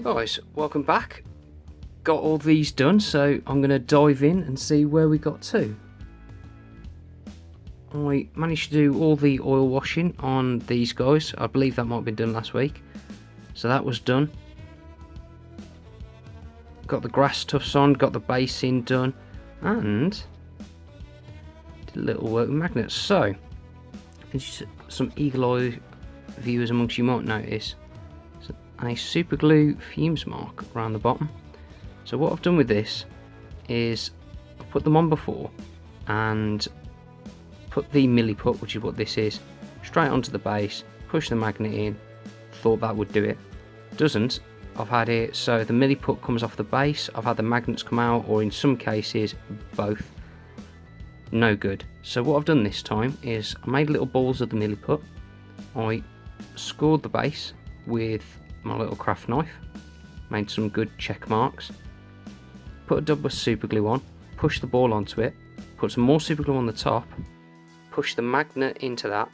Guys, welcome back. Got all these done, so I'm going to dive in and see where we got to. I managed to do all the oil washing on these guys. I believe that might have been done last week. So that was done. Got the grass tufts on, got the basing done, and did a little work with magnets. So, some eagle eye viewers amongst you might notice a super glue fumes mark around the bottom. So what I've done with this is I've put them on before and put the milliput, which is what this is, straight onto the base, push the magnet in, thought that would do it. Doesn't. I've had it so the milliput comes off the base, I've had the magnets come out, or in some cases both. No good. So what I've done this time is I made little balls of the milliput, I scored the base with my little craft knife, made some good check marks, put a dub of super glue on, push the ball onto it, put some more super glue on the top, push the magnet into that,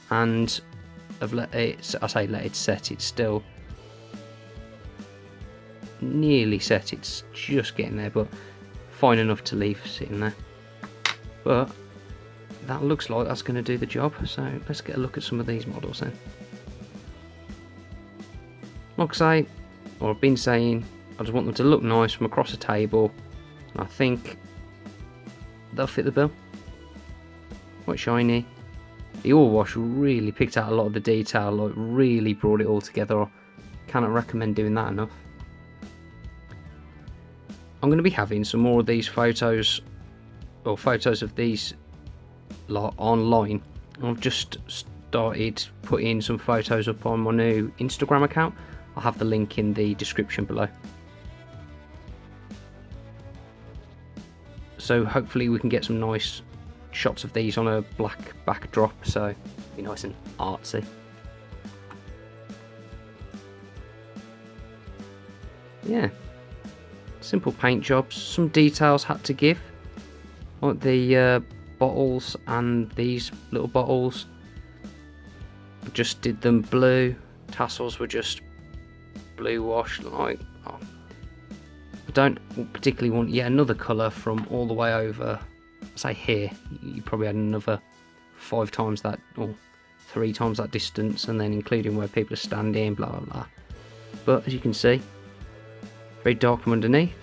and I've let it set. It's still nearly set, it's just getting there, but fine enough to leave sitting there. But that looks like that's going to do the job, so let's get a look at some of these models then. Like I say, or I've been saying, I just want them to look nice from across the table, and I think they'll fit the bill. Quite shiny. The oil wash really picked out a lot of the detail, like really brought it all together. I cannot recommend doing that enough. I'm going to be having some more of these photos, or photos of these lot online. I've just started putting some photos up on my new Instagram account. I'll have the link in the description below. So hopefully we can get some nice shots of these on a black backdrop, so be nice and artsy. Yeah, simple paint jobs. Some details had to give, like the bottles and these little bottles. I just did them blue. Tassels were just blue wash. Like, I don't particularly want yet another colour from all the way over. Say here, you probably had another 5 times that, or 3 times that distance, and then including where people are standing, blah blah blah. But as you can see, very dark from underneath,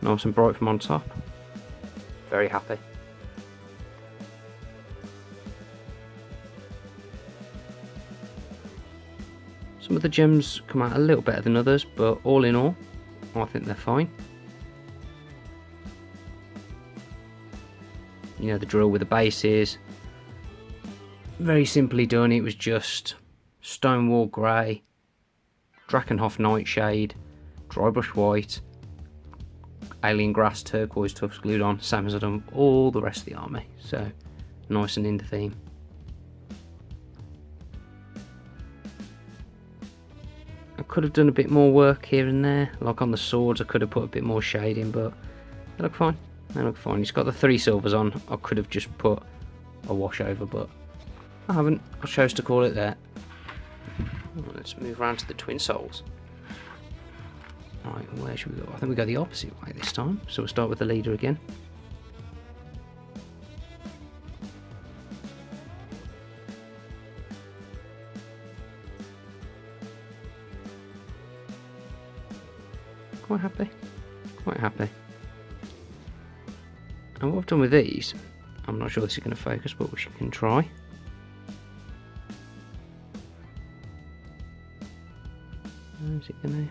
nice and bright from on top. Very happy. Some of the gems come out a little better than others, but all in all, I think they're fine. You know the drill with the bases. Very simply done. It was just Stonewall Grey, Drakenhof Nightshade, Drybrush White, Alien Grass Turquoise Tufts glued on, same as I've done all the rest of the army. So nice and in the theme. I could have done a bit more work here and there, like on the swords I could have put a bit more shading, but they look fine. They look fine. It's got the 3 silvers on. I could have just put a wash over, but I haven't. I chose to call it there. Let's move around to the Twinsouls. Right, where should we go? I think we go the opposite way this time. So we'll start with the leader again. Quite happy. Quite happy. And what I've done with these, I'm not sure this is going to focus, but we can try. Is it going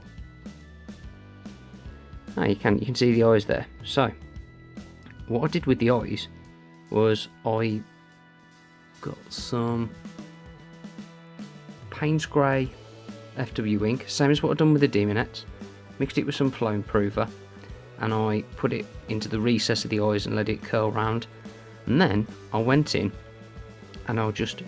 to? Ah, you can see the eyes there. So, what I did with the eyes was I got some Payne's Grey FW ink, same as what I've done with the Demonettes. Mixed it with some Flow Improver, and I put it into the recess of the eyes and let it curl round. And then I went in and I just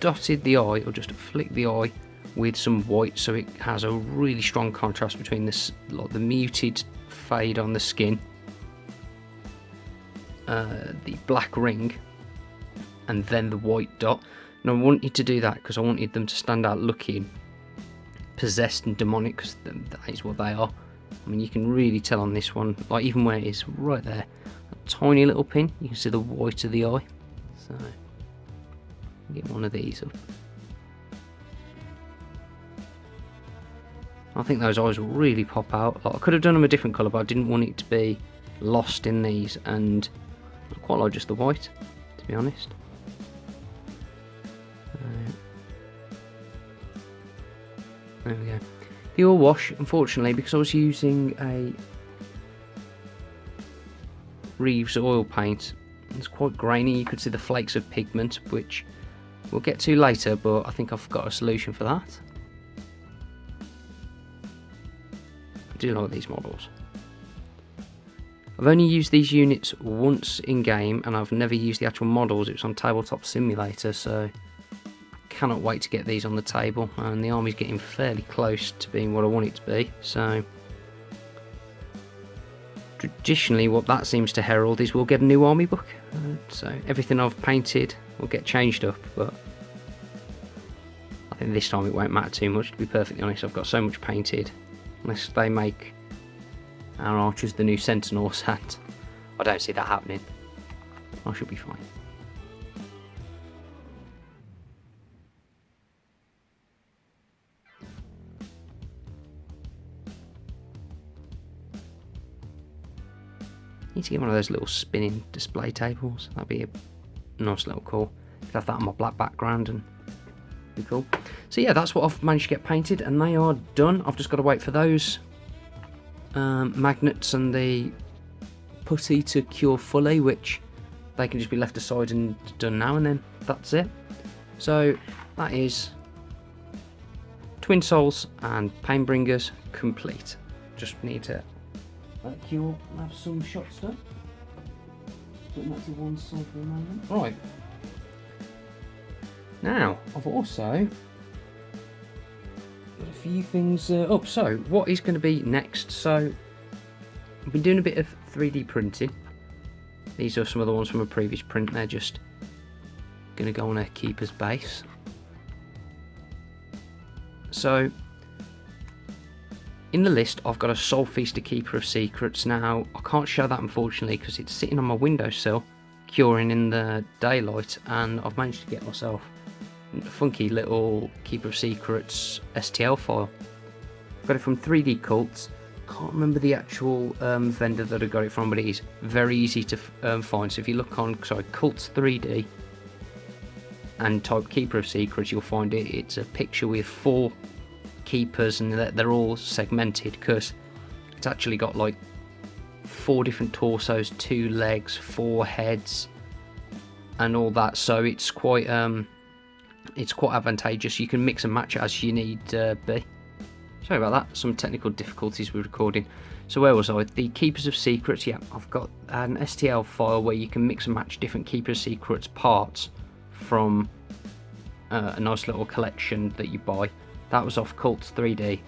dotted the eye, or just flicked the eye with some white, so it has a really strong contrast between this, like the muted fade on the skin, the black ring, and then the white dot. And I wanted to do that because I wanted them to stand out looking possessed and demonic, because that is what they are. I mean, you can really tell on this one, like even where it is right there, a tiny little pin, you can see the white of the eye. So get one of these up. I think those eyes will really pop out. Like, I could have done them a different colour, but I didn't want it to be lost in these, and I quite like just the white, to be honest. There we go. The oil wash, unfortunately, because I was using a Reeves oil paint, it's quite grainy. You could see the flakes of pigment, which we'll get to later, but I think I've got a solution for that. I do like these models. I've only used these units once in game, and I've never used the actual models. It was on Tabletop Simulator, so cannot wait to get these on the table. And the army's getting fairly close to being what I want it to be. So traditionally, what that seems to herald is we'll get a new army book. So everything I've painted will get changed up, but I think this time it won't matter too much. To be perfectly honest, I've got so much painted. Unless they make our archers the new Sentinels, and I don't see that happening. I should be fine. Need to get one of those little spinning display tables. That'd be a nice little call. Could have that on my black background and be cool. So yeah, that's what I've managed to get painted, and they are done. I've just got to wait for those magnets and the putty to cure fully, which they can just be left aside and done now, and then that's it. So that is Twinsouls and Painbringers complete. Just need to cure and have some shots done. Putting that to one side for a moment. Right. Now, I've also got a few things up. So, what is going to be next? So, I've been doing a bit of 3D printing. These are some of the ones from a previous print. They're just going to go on a keeper's base. So, in the list, I've got a Soul Feaster Keeper of Secrets. Now, I can't show that unfortunately because it's sitting on my windowsill, curing in the daylight, and I've managed to get myself a funky little Keeper of Secrets STL file. Got it from 3D Cults. Can't remember the actual vendor that I got it from, but it is very easy to find. So if you look on, Cults 3D and type Keeper of Secrets, you'll find it. It's a picture with 4 keepers, and they're all segmented because it's actually got like 4 different torsos, 2 legs, 4 heads, and all that. So it's quite advantageous. You can mix and match it as you need be. Sorry about that, some technical difficulties with recording. So where was I? The Keepers of Secrets. Yeah, I've got an STL file where you can mix and match different Keepers of Secrets parts from a nice little collection that you buy. That was off Cults 3D.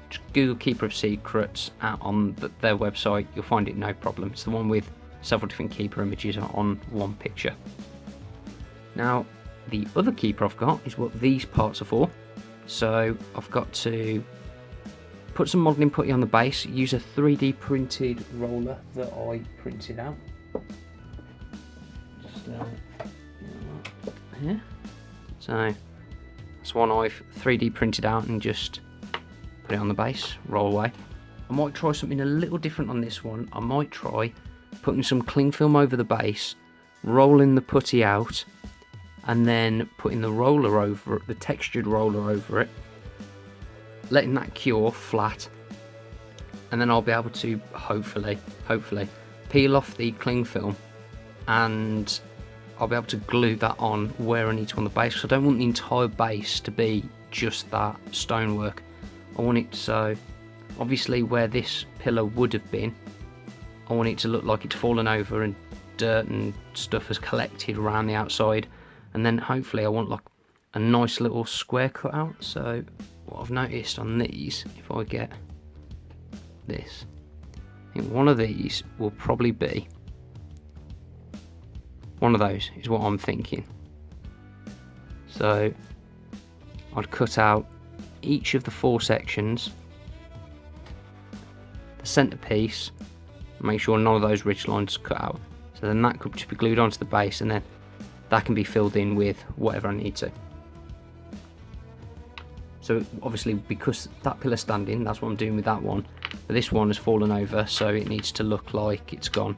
Just Google Keeper of Secrets on their website. You'll find it no problem. It's the one with several different keeper images on one picture. Now, the other keeper I've got is what these parts are for. So I've got to put some modelling putty on the base, use a 3D printed roller that I printed out. Just here. So that's one I've 3D printed out and just put it on the base, roll away. I might try something a little different on this one. I might try putting some cling film over the base, rolling the putty out, and then putting the roller over it, the textured roller over it, letting that cure flat, and then I'll be able to hopefully peel off the cling film, and I'll be able to glue that on where I need to on the base, because I don't want the entire base to be just that stonework. I want it so, obviously where this pillar would have been, I want it to look like it's fallen over and dirt and stuff has collected around the outside, and then hopefully I want like a nice little square cut out. So what I've noticed on these, if I get this, I think one of these will probably be one of those, is what I'm thinking. So I'd cut out each of the 4 sections, the centerpiece, make sure none of those ridge lines cut out. So then that could just be glued onto the base, and then that can be filled in with whatever I need to. So obviously, because that pillar's standing, that's what I'm doing with that one. But this one has fallen over, so it needs to look like it's gone.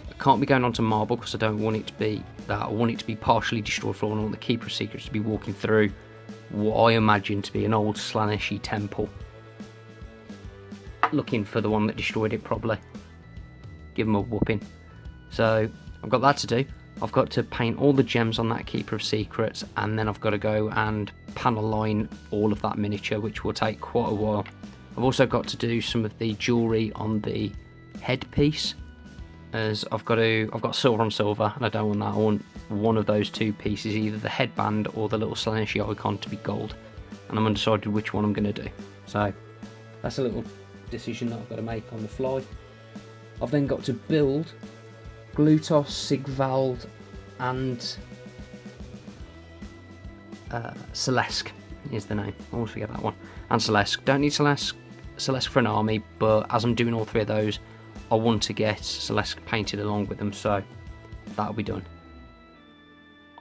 It can't be going onto marble because I don't want it to be that. I want it to be partially destroyed floor, and I want the Keeper of Secrets to be walking through what I imagine to be an old Slaanesh temple, looking for the one that destroyed it probably. Give them a whooping. So I've got that to do. I've got to paint all the gems on that Keeper of Secrets, and then I've got to go and panel line all of that miniature, which will take quite a while. I've also got to do some of the jewellery on the headpiece, as I've got silver on silver, and I don't want that. I want one of those 2 pieces, either the headband or the little Slaanesh icon, to be gold, and I'm undecided which one I'm going to do. So that's a little decision that I've got to make on the fly. I've then got to build Glutos, Sigvald, and Celeste is the name. I always forget that one. And Celeste. Don't need Celeste for an army, but as I'm doing all 3 of those, I want to get Celeste painted along with them, so that'll be done.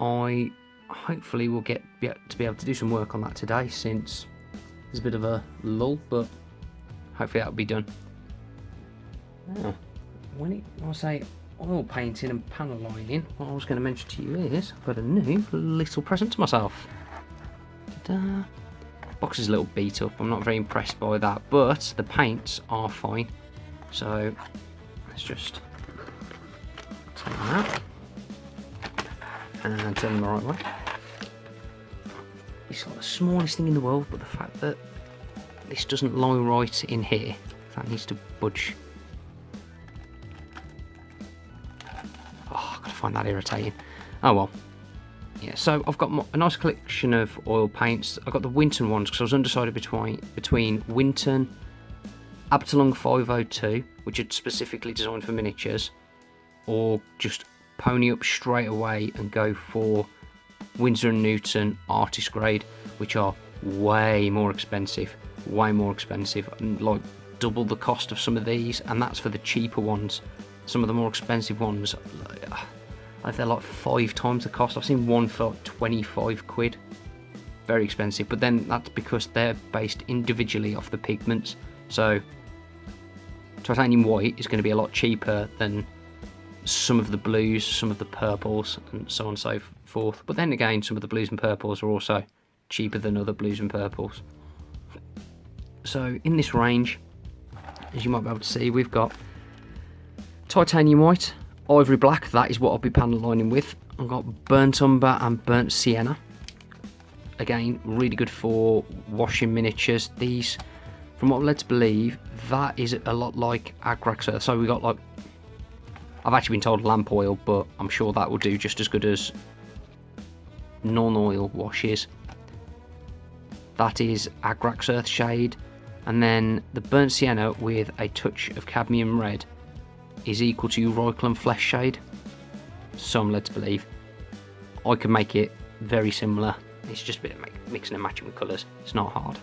I hopefully will get to be able to do some work on that today, since there's a bit of a lull, but hopefully that'll be done. Now, when I say oil painting and panel lining, what I was going to mention to you is I've got a new little present to myself. Ta-da! Box is a little beat up. I'm not very impressed by that, but the paints are fine. So let's just take that and turn them the right way. It's like the smallest thing in the world, but the fact that this doesn't lie right in here, that needs to budge. Oh, I've got to find that irritating. Oh well. Yeah, so I've got a nice collection of oil paints. I've got the Winton ones because I was undecided between Winton, Absalom 502, which are specifically designed for miniatures, or just pony up straight away and go for Winsor & Newton artist grade, which are way more expensive, like double the cost of some of these, and that's for the cheaper ones. Some of the more expensive ones, they're like 5 times the cost. I've seen one for 25 quid. Very expensive, but then that's because they're based individually off the pigments. So titanium white is going to be a lot cheaper than some of the blues, some of the purples, and so on and so forth. But then again, some of the blues and purples are also cheaper than other blues and purples. So in this range, as you might be able to see, we've got titanium white, ivory black, that is what I'll be panel lining with. I've got burnt umber and burnt sienna. Again, really good for washing miniatures. These, from what I'm led to believe, that is a lot like Agrax Earth. So we got like, I've actually been told lamp oil, but I'm sure that will do just as good as non-oil washes. That is Agrax Earth shade. And then the burnt sienna with a touch of cadmium red is equal to Reikland Flesh shade. So I'm led to believe I can make it very similar. It's just a bit of mixing and matching with colours. It's not hard,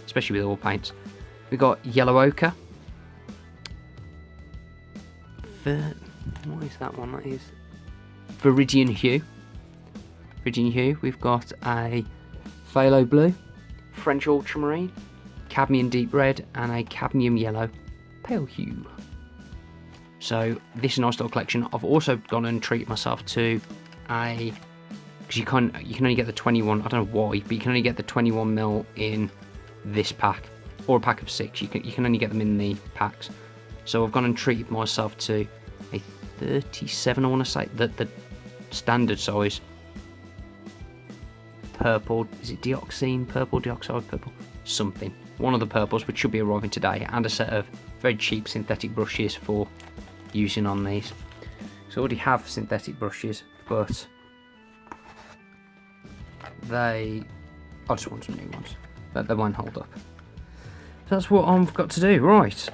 especially with oil paints. We've got yellow ochre. What is that one? That is Viridian Hue. Viridian Hue. We've got a phthalo blue, French ultramarine, cadmium deep red, and a cadmium yellow pale hue. So this is a nice little collection. I've also gone and treated myself to a, because you can only get the 21. I don't know why, but you can only get the 21mm in this pack, or a pack of 6. You can only get them in the packs. So I've gone and treated myself to a 37. I want to say that the standard size purple. Is it dioxine purple, dioxide purple, something? One of the purples, which should be arriving today, and a set of very cheap synthetic brushes for using on these. So I already have synthetic brushes, but I just want some new ones, but they won't hold up. So that's what I've got to do. Right,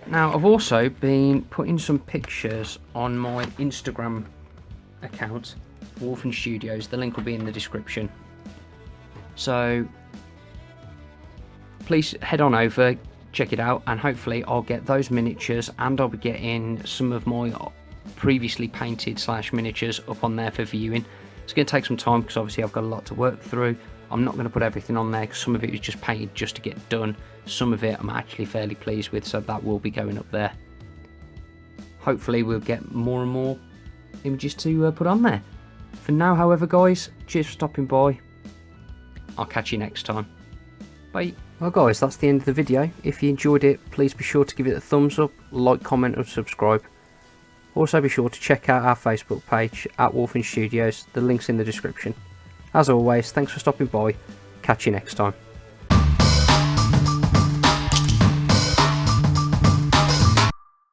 now I've also been putting some pictures on my Instagram account, Wolfen Studios. The link will be in the description. So please head on over, check it out, and hopefully I'll get those miniatures, and I'll be getting some of my previously painted / miniatures up on there for viewing. It's going to take some time because obviously I've got a lot to work through. I'm not going to put everything on there because some of it is just painted just to get done. Some of it I'm actually fairly pleased with, so that will be going up there. Hopefully we'll get more and more images to put on there. For now, however, guys, cheers for stopping by. I'll catch you next time. Bye. Well guys, that's the end of the video. If you enjoyed it, please be sure to give it a thumbs up, like, comment and subscribe. Also be sure to check out our Facebook page at Wolfen Studios, the link's in the description. As always, thanks for stopping by, catch you next time.